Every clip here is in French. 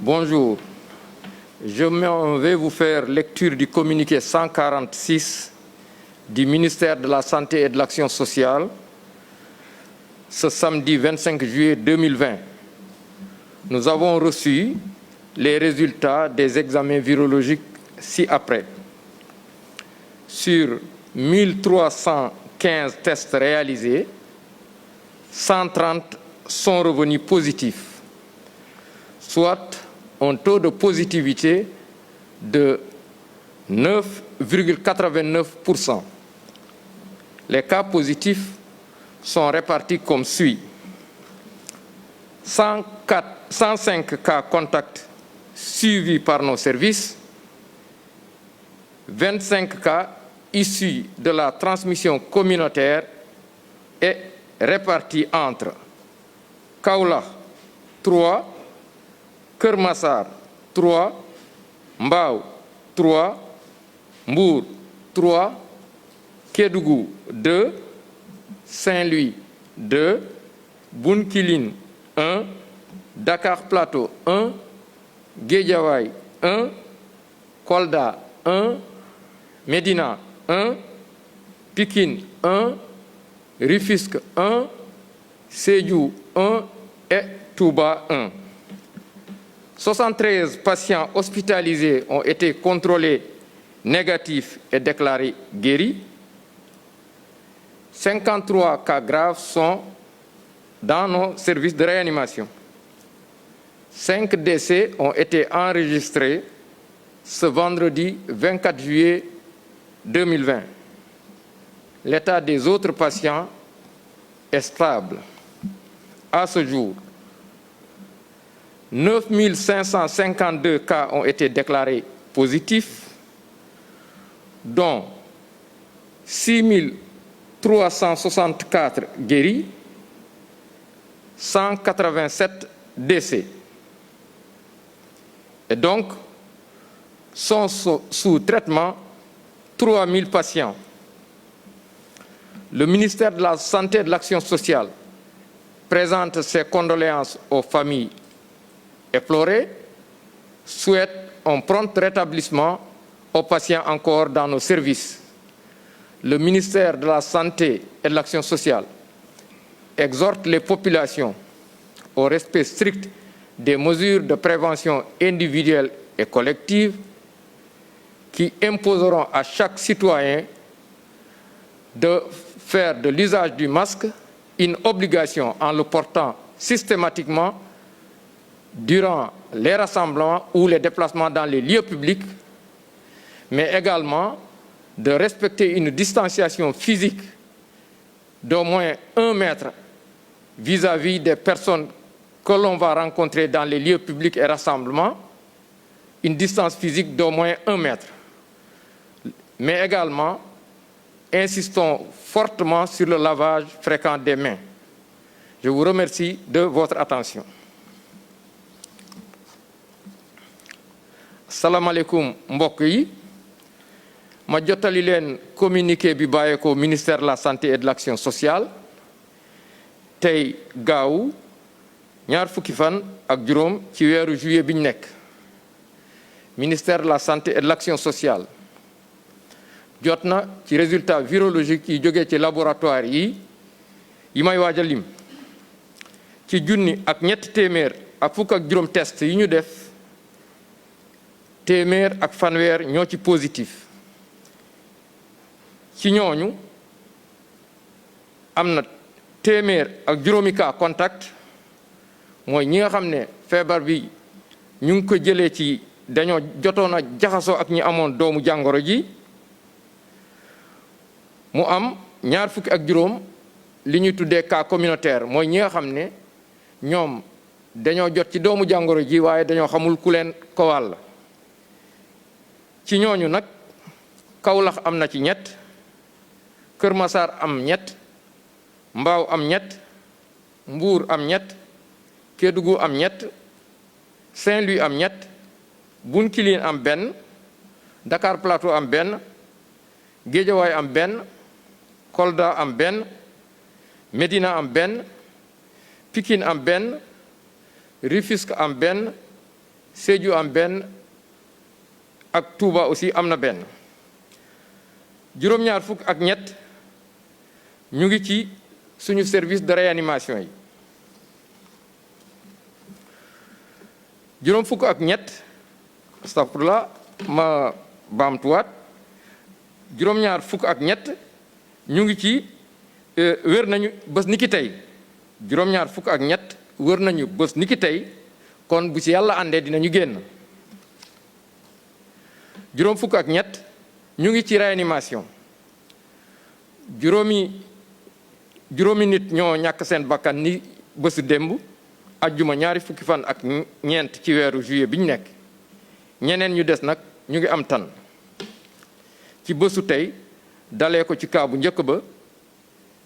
Bonjour. Je vais vous faire lecture du communiqué 146 du ministère de la Santé et de l'Action sociale ce samedi 25 juillet 2020. Nous avons reçu les résultats des examens virologiques ci-après. Sur 1315 tests réalisés, 130 sont revenus positifs, soit un taux de positivité de 9,89%. Les cas positifs sont répartis comme suit. 105 cas contacts suivis par nos services, 25 cas issus de la transmission communautaire et répartis entre Kaolack 3, Keur Massar 3, Mbao 3, Mbour 3, Kédougou 2, Saint-Louis 2, Bounkiling 1, Dakar Plateau 1, Guédiawaye 1, Kolda 1, Médina 1, Pikine 1, Rufisque 1, Sédhiou 1 et Touba 1. 73 patients hospitalisés ont été contrôlés négatifs et déclarés guéris. 53 cas graves sont dans nos services de réanimation. 5 décès ont été enregistrés ce vendredi 24 juillet 2020. L'état des autres patients est stable. À ce jour, 9 552 cas ont été déclarés positifs, dont 6 364 guéris, 187 décès. Et donc, sont sous traitement 3 000 patients. Le ministère de la Santé et de l'Action sociale présente ses condoléances aux familles éplorées, souhaite un prompt rétablissement aux patients encore dans nos services. Le ministère de la Santé et de l'Action sociale exhorte les populations au respect strict des mesures de prévention individuelle et collective qui imposeront à chaque citoyen de faire de l'usage du masque une obligation en le portant systématiquement durant les rassemblements ou les déplacements dans les lieux publics, mais également de respecter une distanciation physique d'au moins 1 mètre vis-à-vis des personnes que l'on va rencontrer dans les lieux publics et rassemblements, une distance physique d'au moins 1 mètre. Mais également, insistons fortement sur le lavage fréquent des mains. Je vous remercie de votre attention. Salam alaikum mbokk yi, ma jotali leen communiqué bi bàyyeekoo ministère de la Santé et de l'Action sociale tey gaawu ñaar fukki fan ak juróom ci weeru juillet bi ñu nekk. Ministère de la Santé et de l'Action sociale jot na ci résultat virologique yi jógee ci laboratoire yi may waaj a lim ci junni ak ñetti téeméer ak fukk ak juróom test yi ñu def téeméer ak fanweer ñoo ci positif. ci ñooñu am na téeméer ak juróomi cas contact mooy ñi nga xam ne feebar bi ñu ngi ko jëlee ci dañoo jotoon a jaxasoo ak ñi amoon doomu jàngoro ji. mu am ñaar fukki ak juróom li ñuy tuddee cas communautaire mooy ñi nga xam ne ñoom dañoo jot ci doomu jàngoro ji waaye dañoo xamul ku leen ko wàll. ci ñooñu nag Kaolack am na ci ñett, Keur Massar am ñett, Mbao am ñett, Mbour am ñett, Kédougou am ñett, Saint-Louis am ñett, Bounkiling am benn, Dakar Plateau am benn, Guédiawaye am benn, Kolda am benn, Médina am benn, Pikine am benn, Rufisque am benn, Sédhiou am benn ak Touba aussi am na benn. juróom-ñaar fukk ak ñett ñu ngi ci suñu service de réanimation yi. juróom fukk ak ñett astafurlah ma baamtuwaat juróom-ñaar fukk ak ñett ñu ngi ci wér nañu bés ni ki tey juróom-ñaar fukk ak ñett wër nañu bés ni ki tey kon bu ci yàlla àndee dinañu génn. juróom fukk ak ñett ñu ngi ci réanimation juróomi nit ñoo ñàkk seen bakkan ni bésu démb ajjuma ñaari fukki fan ak ñeent ci weeru juillet bi ñu nekk. ñeneen ñu des nag ñu ngi am tan ci bésu tey dalee ko ci kaa bu njëkk ba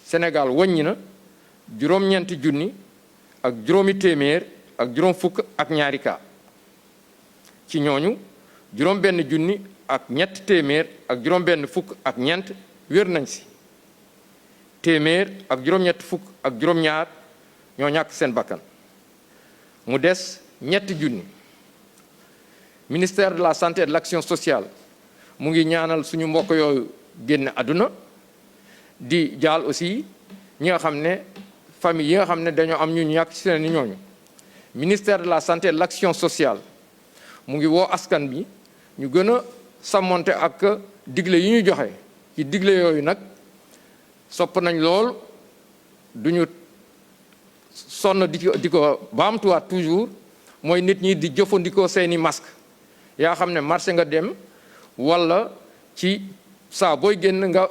Sénégal wàññi na juróom-ñeenti junni ak juróomi téeméer ak juróom fukk ak ñaari kaa ci ñooñu juróom benn junni ak ñett téeméer ak juróom benn fukk ak ñeent wér nañ si téeméer ak juróom-ñett fukk ak juróom-ñaar ñoo ñàkk seen bakkan mu des ñetti junni. Ministère de la santé et de l'action sociale mu ngi ñaanal suñu mbokk yooyu génn àdduna di jaal aussi ñi nga xam ne famille yi nga xam ne dañoo am ñu ñàkk ci seen ñooñu. Ministère de la santé et de l'action sociale mu ngi woo askan bi ñu gën a sàmmonte ak digle yi ñu joxe ci digle yooyu nag sopp nañ lool duñu sonn di ko baamtuwaat toujours mooy nit ñi di jëfandikoo seeni masque yaa xam ne marché nga dem walla ci saa booy génn nga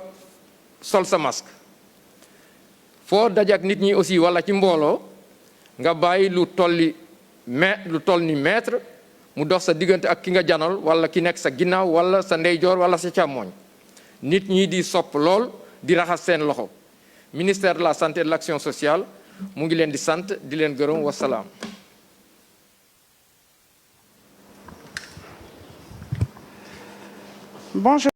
sol sa masque foo dajak nit ñi aussi walla ci mbooloo nga bàyyi lu toll ni mètre mu dox sa diggante ak ki nga janal walla ki nekk sa ginnaaw walla sa ndeyjoor walla sa càmmooñ nit ñi di sopp lool di raxas seen loxo. Ministère de la santé et de l'action sociale mu ngi leen di sant di leen gërëm wasalaam. Bonjour.